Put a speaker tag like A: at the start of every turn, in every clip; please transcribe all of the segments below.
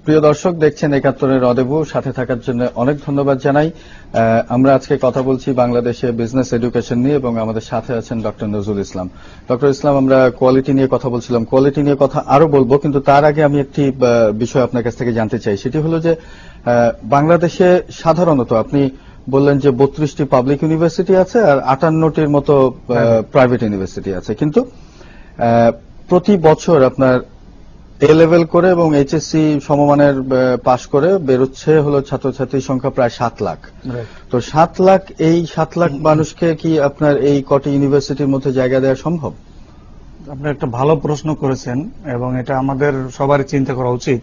A: প্রিয় দর্শক, দেখছেন একাত্তরের রদেবু। সাথে থাকার জন্য অনেক ধন্যবাদ জানাই। আমরা আজকে কথা বলছি বাংলাদেশে বিজনেস এডুকেশন নিয়ে এবং আমাদের সাথে আছেন ডক্টর নজরুল ইসলাম। ডক্টর ইসলাম, আমরা কোয়ালিটি নিয়ে কথা বলছিলাম, কোয়ালিটি নিয়ে কথা আরো বলবো, কিন্তু তার আগে আমি একটি বিষয় আপনার কাছ থেকে জানতে চাই। সেটি হলো যে বাংলাদেশে সাধারণত আপনি বললেন যে 32টি পাবলিক ইউনিভার্সিটি আছে আর 58টির মতো প্রাইভেট ইউনিভার্সিটি আছে, কিন্তু প্রতি বছর আপনার এ লেভেল করে এবং এইচএসসি সমমানের পাশ করে বেরোচ্ছে হলো ছাত্রছাত্রীর সংখ্যা প্রায় 7 লাখ। তো 7 লাখ, এই 7 লাখ মানুষকে কি আপনার এই কটি ইউনিভার্সিটির মধ্যে জায়গা দেওয়া সম্ভব?
B: আপনি একটা ভালো প্রশ্ন করেছেন এবং এটা আমাদের সবারই চিন্তা করা উচিত।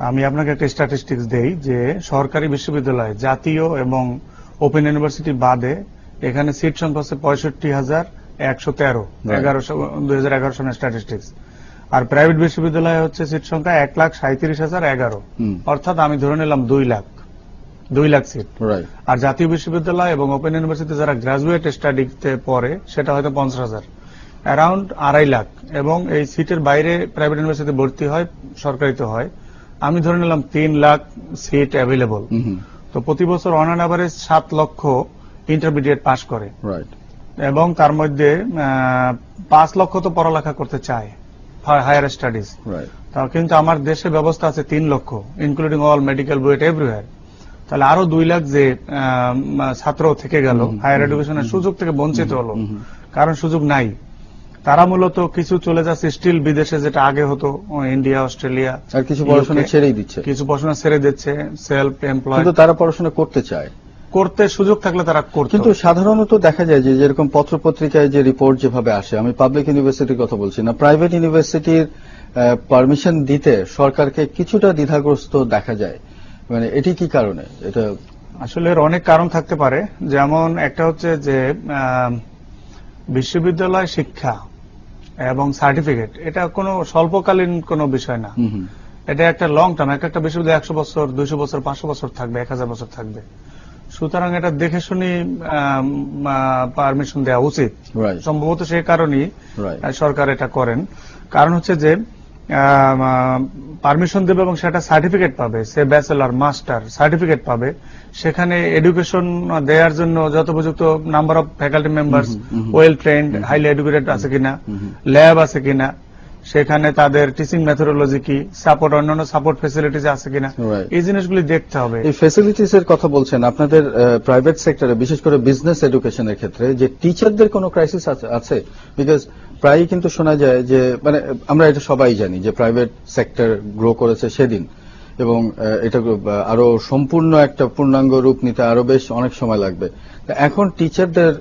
B: আমি আপনাকে একটা স্ট্যাটিস্টিক্স দেই যে সরকারি বিশ্ববিদ্যালয়, জাতীয় এবং ওপেন ইউনিভার্সিটি বাদে এখানে সিট সংখ্যা হচ্ছে 65,113, 2011 সনের স্ট্যাটিস্টিক্স। আর প্রাইভেট বিশ্ববিদ্যালয়ে হচ্ছে সিট সংখ্যা 1,37,011, অর্থাৎ আমি ধরে নিলাম 2 লাখ সিট। আর জাতীয় বিশ্ববিদ্যালয় এবং ওপেন ইউনিভার্সিটি যারা গ্রাজুয়েট স্টাডিতে পড়ে সেটা হয়তো 50,000, অ্যারাউন্ড 2.5 লাখ। এবং এই সিটের বাইরে প্রাইভেট ইউনিভার্সিটি ভর্তি হয়, সরকারিতে হয়, আমি ধরে নিলাম 3 লাখ সিট অ্যাভেলেবল। তো প্রতি বছর অন অ্যান অ্যাভারেজ 7 লক্ষ ইন্টারমিডিয়েট পাস করে, এবং তার মধ্যে 5 লক্ষ তো পড়ালেখা করতে চায়, হায়ার স্টাডিজ। কিন্তু আমার দেশে ব্যবস্থা আছে 3 লক্ষ, including all medical, BUET, everywhere. তাহলে আরো 2 লাখ যে ছাত্র থেকে গেল, হায়ার এডুকেশনের সুযোগ থেকে বঞ্চিত হলো, কারণ সুযোগ নাই। তারা মূলত কিছু চলে যাচ্ছে স্টিল বিদেশে, যেটা আগে হতো ইন্ডিয়া, অস্ট্রেলিয়া,
A: আর কিছু পড়াশোনা ছেড়েই দিচ্ছে,
B: কিছু পড়াশোনা ছেড়ে দিচ্ছে, সেলফ এমপ্লয়।
A: কিন্তু তারা পড়াশোনা করতে চায়,
B: করতে সুযোগ থাকলে তারা করতে।
A: কিন্তু সাধারণত দেখা যায় যে যেরকম পত্রপত্রিকায় যে রিপোর্ট যেভাবে আসে, আমি পাবলিক ইউনিভার্সিটির কথা বলছি না, প্রাইভেট ইউনিভার্সিটির পারমিশন দিতে সরকারকে কিছুটা দ্বিধাগ্রস্ত দেখা যায়। মানে এটি কি কারণে? এটা
B: আসলে এর অনেক কারণ থাকতে পারে। যেমন একটা হচ্ছে যে বিশ্ববিদ্যালয় শিক্ষা এবং সার্টিফিকেট এটা কোনো স্বল্পকালীন কোনো বিষয় না, এটা একটা লং টার্ম। একটা বিশ্ববিদ্যালয় 100 বছর, 200 বছর, 500 বছর থাকবে, 1000 বছর থাকবে। সুতরাং এটা দেখে শুনে পারমিশন দেওয়া উচিত। সম্ভবত সেই কারণেই সরকার এটা করেন। কারণ হচ্ছে যে পারমিশন দেবে এবং সেটা সার্টিফিকেট পাবে, সে ব্যাচেলর, মাস্টার সার্টিফিকেট পাবে। সেখানে এডুকেশন দেওয়ার জন্য যথোপযুক্ত number of faculty members, well trend, highly educated আছে কিনা, ল্যাব আছে কিনা, সেখানে তাদের টিচিং মেথোডোলজি কি, সাপোর্ট, অন্যান্য সাপোর্ট ফেসিলিটিস আছে কিনা, এই জিনিসগুলি দেখতে হবে।
A: এই ফেসিলিটিস এর কথা বলছেন, আপনাদের প্রাইভেট সেক্টরে বিশেষ করে বিজনেস এডুকেশনের ক্ষেত্রে যে টিচারদের কোনো ক্রাইসিস আছে? বিকজ প্রায়ই কিন্তু শোনা যায় যে, মানে আমরা এটা সবাই জানি যে প্রাইভেট সেক্টর গ্রো করেছে সেদিন, এবং এটা আরো সম্পূর্ণ একটা পূর্ণাঙ্গ রূপ নিতে আরো বেশ অনেক সময় লাগবে। এখন টিচারদের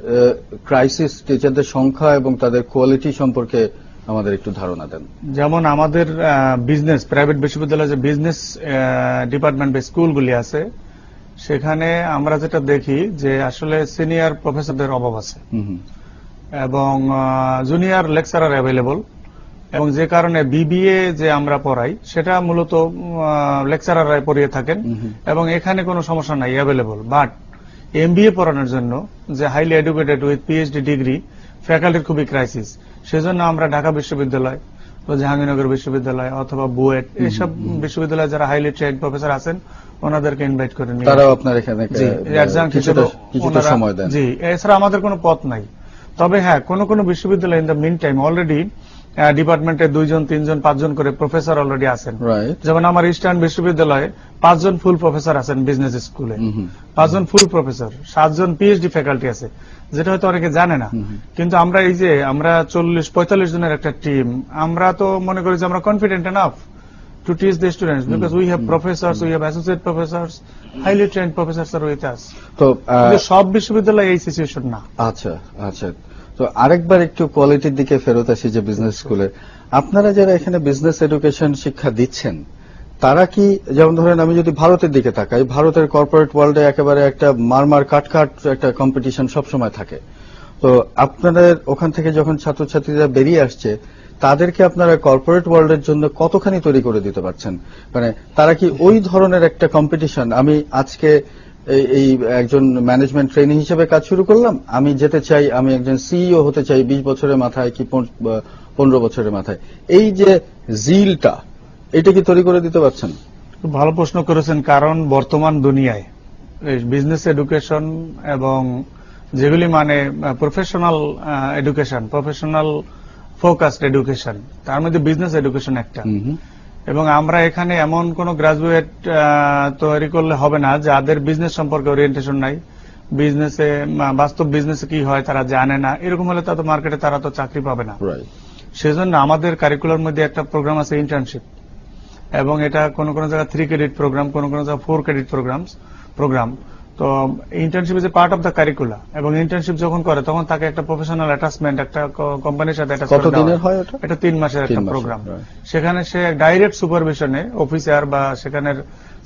A: ক্রাইসিস, টিচারদের সংখ্যা এবং তাদের কোয়ালিটি সম্পর্কে আমাদের একটু ধারণা দেন।
B: যেমন আমাদের বিজনেস, প্রাইভেট বিশ্ববিদ্যালয়ে যে বিজনেস ডিপার্টমেন্ট বা স্কুলগুলি আছে, সেখানে আমরা যেটা দেখি যে আসলে সিনিয়র প্রফেসরদের অভাব আছে এবং জুনিয়র লেকচারার অ্যাভেলেবল, এবং যে কারণে বিবিএ যে আমরা পড়াই সেটা মূলত লেকচারাররাই পড়িয়ে থাকেন এবং এখানে কোনো সমস্যা নাই, অ্যাভেলেবল। বাট এমবিএ পড়ানোর জন্য যে highly educated with PhD degree ফ্যাকাল্টির খুবই ক্রাইসিস। সেজন্য আমরা ঢাকা বিশ্ববিদ্যালয়, জাহাঙ্গীরনগর বিশ্ববিদ্যালয় অথবা বুয়েট, এইসব বিশ্ববিদ্যালয়ে যারা হাইলি ট্রেন্ড প্রফেসর আছেন ওনাদেরকে ইনভাইট করে নিয়ে
A: তারাও আপনার এখানে কিছুটা সময় দেন।
B: জি, এছাড়া আমাদের কোনো পথ নাই। তবে হ্যাঁ, কোন কোন বিশ্ববিদ্যালয় in the meantime already ডিপার্টমেন্টে 2 জন, 3 জন, 5 জন করে প্রফেসর অলরেডি আছেন। যেমন আমার ইস্টার্ন বিশ্ববিদ্যালয়ে 5 জন ফুল প্রফেসর আছেন বিজনেস স্কুলে, 5 জন ফুল প্রফেসর, 7 জন পিএইচডি ফ্যাকাল্টি আছে, যেটা হয়তো অনেকে জানে না। কিন্তু আমরা এই যে আমরা 40-45 জনের একটা টিম, আমরা তো মনে করি যে আমরা confident enough to teach the students because we have professors, we have associate professors, highly trained professors are with us.
A: তো
B: সব বিশ্ববিদ্যালয়ে এই সিচুয়েশন না।
A: আচ্ছা আচ্ছা, তো আরেকবার একটু কোয়ালিটির দিকে ফেরত আসি যে বিজনেস স্কুলে আপনারা যারা এখানে বিজনেস এডুকেশন শিক্ষা দিচ্ছেন, তারা কি, যেমন ধরেন আমি যদি ভারতের দিকে তাকাই, ভারতের কর্পোরেট ওয়ার্ল্ডে একেবারে একটা মারমার কাটকাট একটা কম্পিটিশন সবসময় থাকে। তো আপনাদের ওখান থেকে যখন ছাত্রছাত্রীরা বেরিয়ে আসছে, তাদেরকে আপনারা কর্পোরেট ওয়ার্ল্ডের জন্য কতখানি তৈরি করে দিতে পারছেন? মানে তারা কি ওই ধরনের একটা কম্পিটিশন, আমি আজকে এই একজন ম্যানেজমেন্ট ট্রেনি হিসেবে কাজ শুরু করলাম, আমি যেতে চাই, আমি একজন সিইও হতে চাই 20 বছরের মাথায় কি 15 বছরের মাথায়, এই যে জিলটা, এটা কি তৈরি করে দিতে পারছেন?
B: খুব ভালো প্রশ্ন করেছেন, কারণ বর্তমান দুনিয়ায় বিজনেস এডুকেশন এবং যেগুলি মানে professional education, professional focused education, তার মধ্যে বিজনেস এডুকেশন একটা। এবং আমরা এখানে এমন কোন গ্রাজুয়েট তৈরি করলে হবে না যাদের বিজনেস সম্পর্কে ওরিয়েন্টেশন নাই, বিজনেসে বাস্তব বিজনেসে কি হয় তারা জানে না। এরকম হলে তাদের মার্কেটে তারা তো চাকরি পাবে না। সেজন্য আমাদের কারিকুলার মধ্যে একটা প্রোগ্রাম আছে ইন্টার্নশিপ, এবং এটা কোন কোন জায়গায় 3 ক্রেডিট প্রোগ্রাম, কোন কোন জায়গায় 4 ক্রেডিট প্রোগ্রাম। তো internship is a part of the curricula, এবং ইন্টার্নশিপ যখন করে তখন তাকে একটা প্রফেশনাল অ্যাটাচমেন্ট একটা কোম্পানির সাথে এটা 3 মাসের একটা প্রোগ্রাম। সেখানে সে ডাইরেক্ট সুপারভিশনে অফিসার বা সেখানের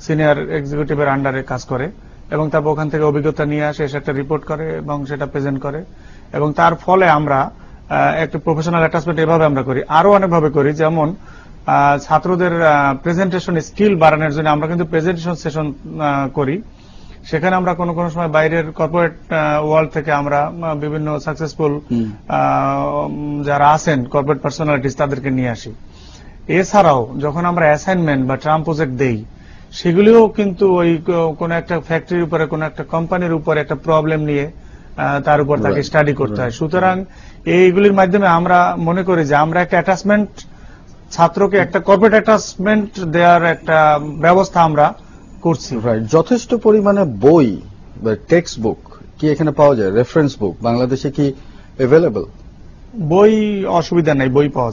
B: সিনিয়র এক্সিকিউটিভের আন্ডারে কাজ করে, এবং তারপর ওখান থেকে অভিজ্ঞতা নিয়ে আসে, এসে একটা রিপোর্ট করে এবং সেটা প্রেজেন্ট করে। এবং তার ফলে আমরা একটা প্রফেশনাল অ্যাটাচমেন্ট এভাবে আমরা করি। আরো অনেকভাবে করি, যেমন ছাত্রদের প্রেজেন্টেশন স্কিল বাড়ানোর জন্য আমরা কিন্তু প্রেজেন্টেশন সেশন করি। সেখানে আমরা কোন কোন সময় বাইরের কর্পোরেট ওয়ার্ল্ড থেকে আমরা বিভিন্ন সাকসেসফুল যারা আছেন কর্পোরেট পার্সোনালিটিস তাদেরকে নিয়ে আসি। এছাড়াও যখন আমরা অ্যাসাইনমেন্ট বা টার্ম প্রজেক্ট দেই, সেগুলিও কিন্তু ওই কোন একটা ফ্যাক্টরির উপরে, কোন একটা কোম্পানির উপরে একটা প্রবলেম নিয়ে তার উপর তাকে স্টাডি করতে হয়। সুতরাং এইগুলির মাধ্যমে আমরা মনে করি যে আমরা একটা অ্যাটাচমেন্ট, ছাত্রকে একটা কর্পোরেট অ্যাটাচমেন্ট দেওয়ার একটা ব্যবস্থা আমরা করছি।
A: যথেষ্ট পরিমাণে বই বা টেক্সট বুক কি এখানে পাওয়া যায়? রেফারেন্স বুক বাংলাদেশে কি অ্যাভেলেবল?
B: বই অসুবিধা নাই, বই পাওয়া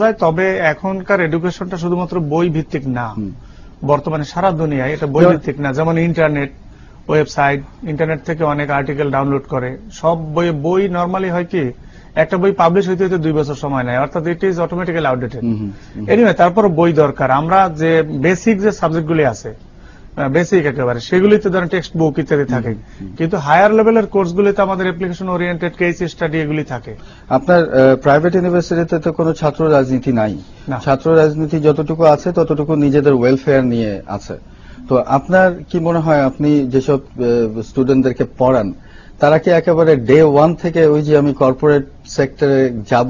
B: যায়। তবে এখনকার এডুকেশনটা শুধুমাত্র বই ভিত্তিক না, বর্তমানে সারা দুনিয়ায় এটা বই ভিত্তিক না। যেমন ইন্টারনেট, ওয়েবসাইট, ইন্টারনেট থেকে অনেক আর্টিকেল ডাউনলোড করে। সব বই নর্মালি হয় কি, একটা বই পাবলিশ হইতে 2 বছর সময় নেয়, অর্থাৎ it is automatically outdated. Anyway, তারপর বই দরকার। আমরা যে বেসিক যে সাবজেক্টগুলি আছে, বেসিক একেবারে, সেগুলিতে ধরেন টেক্সট বুক ইত্যাদি থাকে, কিন্তু হায়ার লেভেলের কোর্সগুলিতে আমাদের অ্যাপ্লিকেশন ওরিয়েন্টেড, কেস স্টাডি এগুলি থাকে।
A: আপনার প্রাইভেট ইউনিভার্সিটিতে তো কোনো ছাত্র রাজনীতি নাই। ছাত্র রাজনীতি যতটুকু আছে ততটুকু নিজেদের ওয়েলফেয়ার নিয়ে আছে। তো আপনার কি মনে হয়, আপনি যেসব স্টুডেন্টদেরকে পড়ান তারা কি একেবারে ডে 1 থেকে ওই যে আমি কর্পোরেট সেক্টরে যাব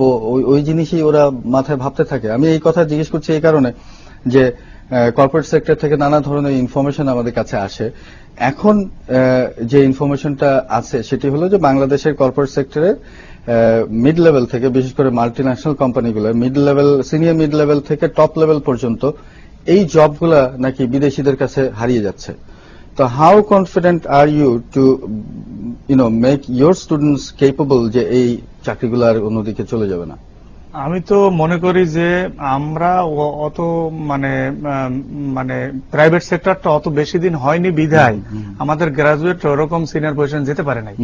A: ওই জিনিসই ওরা মাথায় ভাবতে থাকে? আমি এই কথা জিজ্ঞেস করছি এই কারণে যে কর্পোরেট সেক্টর থেকে নানা ধরনের ইনফরমেশন আমাদের কাছে আসে। এখন যে ইনফরমেশনটা আছে সেটি হলো যে বাংলাদেশের কর্পোরেট সেক্টরের মিড লেভেল থেকে, বিশেষ করে মাল্টিন্যাশনাল কোম্পানিগুলো সিনিয়র মিড লেভেল থেকে টপ লেভেল পর্যন্ত এই জবগুলা নাকি বিদেশিদের কাছে হারিয়ে যাচ্ছে। তো how confident are you to make your students capable যে এই চাকরিগুলো আর অন্যদিকে চলে যাবে না?
B: আমি তো মনে করি যে আমরা অত মানে প্রাইভেট সেক্টরটা অত বেশি দিন হয়নি বিধায় আমাদের গ্রাজুয়েট ওরকম সিনিয়র পজিশন যেতে পারে নাই।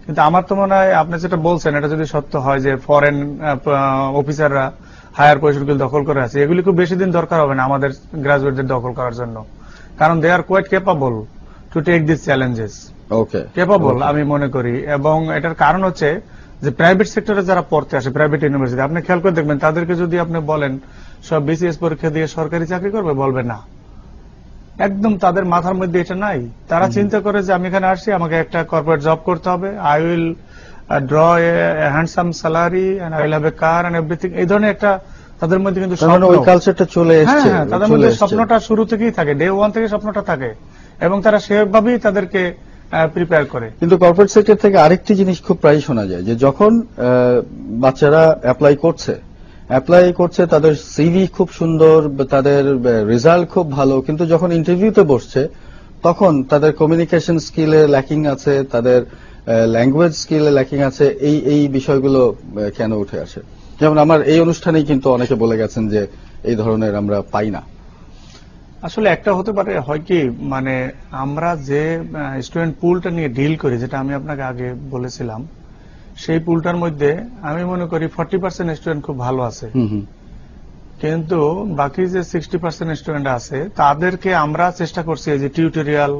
B: কিন্তু আমার তো মনে হয় আপনি যেটা বলছেন এটা যদি সত্য হয় যে ফরেন অফিসাররা হায়ার পজিশনগুলো দখল করে আছে, এগুলি খুব বেশি দিন দরকার হবে না আমাদের গ্রাজুয়েটদের দখল করার জন্য, কারণ they are quite capable to take this challenges. Capable আমি মনে করি। এবং এটার কারণ হচ্ছে যে প্রাইভেট সেক্টরে যারা পড়তে আসে প্রাইভেট ইউনিভার্সিটি, আপনি খেয়াল করে দেখবেন তাদেরকে যদি আপনি বলেন সব বিসিএস পরীক্ষা দিয়ে সরকারি চাকরি করবে, বলবে না। একদম তাদের মাথার মধ্যে এটা নাই। তারা চিন্তা করে যে আমি এখানে আসছি, আমাকে একটা কর্পোরেট জব করতে হবে, I will draw a handsome salary and I will have a car and everything. এই ধরনের একটা তাদের মধ্যে কিন্তু
A: কালচারটা চলে এসেছে।
B: তাদের মধ্যে স্বপ্নটা শুরু থেকেই থাকে, ডে 1 থেকে স্বপ্নটা থাকে, এবং তারা সেভাবেই তাদেরকে প্রিপেয়ার করে।
A: কিন্তু কর্পোরেট সেক্টর থেকে আরেকটি জিনিস খুব প্রায় শোনা যায় যে যখন বাচ্চারা অ্যাপ্লাই করছে তাদের সিভি খুব সুন্দর, তাদের রেজাল্ট খুব ভালো, কিন্তু যখন ইন্টারভিউতে বসছে তখন তাদের কমিউনিকেশন স্কিলে ল্যাকিং আছে, তাদের ল্যাঙ্গুয়েজ স্কিলে ল্যাকিং আছে। এই বিষয়গুলো কেন উঠে আসে? যেমন আমার এই অনুষ্ঠানেই কিন্তু অনেকে বলে গেছেন যে এই ধরনের আমরা পাই না।
B: আসলে একটা হতে পারে হয় কি, মানে আমরা যে স্টুডেন্ট পুলটা নিয়ে ডিল করি, যেটা আমি আপনাকে আগে বলেছিলাম, সেই পুলটার মধ্যে আমি মনে করি 40% স্টুডেন্ট খুব ভালো আছে, কিন্তু বাকি যে 60% স্টুডেন্ট আছে তাদেরকে আমরা চেষ্টা করছি যে টিউটোরিয়াল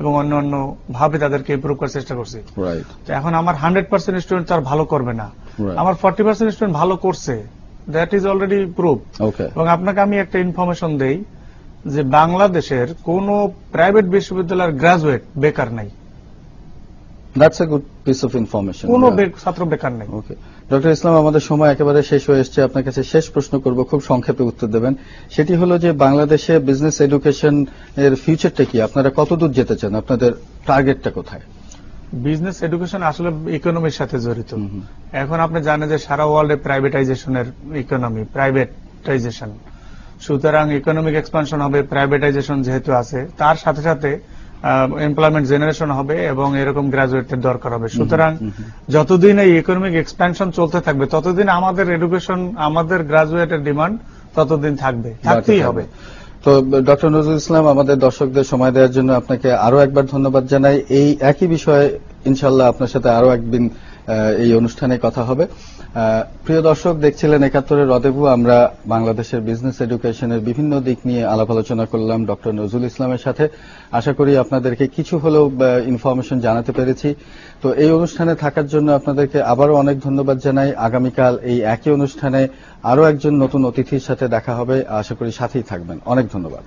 B: এবং অন্যান্য ভাবে তাদেরকে ইমপ্রুভ করার চেষ্টা করছি। তো এখন আমার 100% স্টুডেন্ট তার ভালো করবে না, আমার 40% স্টুডেন্ট ভালো করছে, দ্যাট ইজ অলরেডি প্রুফ। এবং আপনাকে আমি একটা ইনফরমেশন দেই যে বাংলাদেশের কোন প্রাইভেট বিশ্ববিদ্যালয়ের গ্রাজুয়েট বেকার নাই।
A: That's a good piece of information.
B: কোনো ছাত্র বেকার নেই।
A: ওকে ডক্টর ইসলাম, আমাদের সময় একেবারে শেষ হয়ে এসেছে। আপনার কাছে শেষ প্রশ্ন করব, খুব সংক্ষেপে উত্তর দেবেন। সেটি হলো যে বাংলাদেশে বিজনেস এডুকেশন এর ফিউচারটা কি? আপনারা কতদূর যেতে চান? আপনাদের টার্গেটটা কোথায়?
B: বিজনেস এডুকেশন আসলে ইকোনমির সাথে জড়িত। এখন আপনি জানেন যে সারা ওয়ার্ল্ডে প্রাইভেটাইজেশনের ইকোনমি, প্রাইভেটাইজেশন। সুতরাং ইকোনমিক এক্সপানশন হবে, প্রাইভেটাইজেশন যেহেতু আছে, তার সাথে সাথে এমপ্লয়মেন্ট জেনারেশন হবে এবং এরকম গ্রাজুয়েটের দরকার হবে। সুতরাং যতদিন এই ইকোনমিক এক্সপানশন চলতে থাকবে ততদিন আমাদের এডুকেশন, আমাদের গ্রাজুয়েটের ডিমান্ড ততদিন থাকবে, থাকতেই হবে।
A: তো ডক্টর নজরুল ইসলাম, আমাদের দর্শকদের সময় দেওয়ার জন্য আপনাকে আরো একবার ধন্যবাদ জানাই। এই একই বিষয়ে ইনশাআল্লাহ আপনার সাথে আরো একদিন এই অনুষ্ঠানে কথা হবে। প্রিয় দর্শক, দেখছিলেন ৭১-এর রদেবু। আমরা বাংলাদেশের বিজনেস এডুকেশনের বিভিন্ন দিক নিয়ে আলাপ আলোচনা করলাম ডক্টর নজরুল ইসলামের সাথে। আশা করি আপনাদেরকে কিছু হলেও ইনফরমেশন জানাতে পেরেছি। তো এই অনুষ্ঠানে থাকার জন্য আপনাদেরকে আবারও অনেক ধন্যবাদ জানাই। আগামীকাল এই একই অনুষ্ঠানে আরো একজন নতুন অতিথির সাথে দেখা হবে। আশা করি সাথেই থাকবেন। অনেক ধন্যবাদ।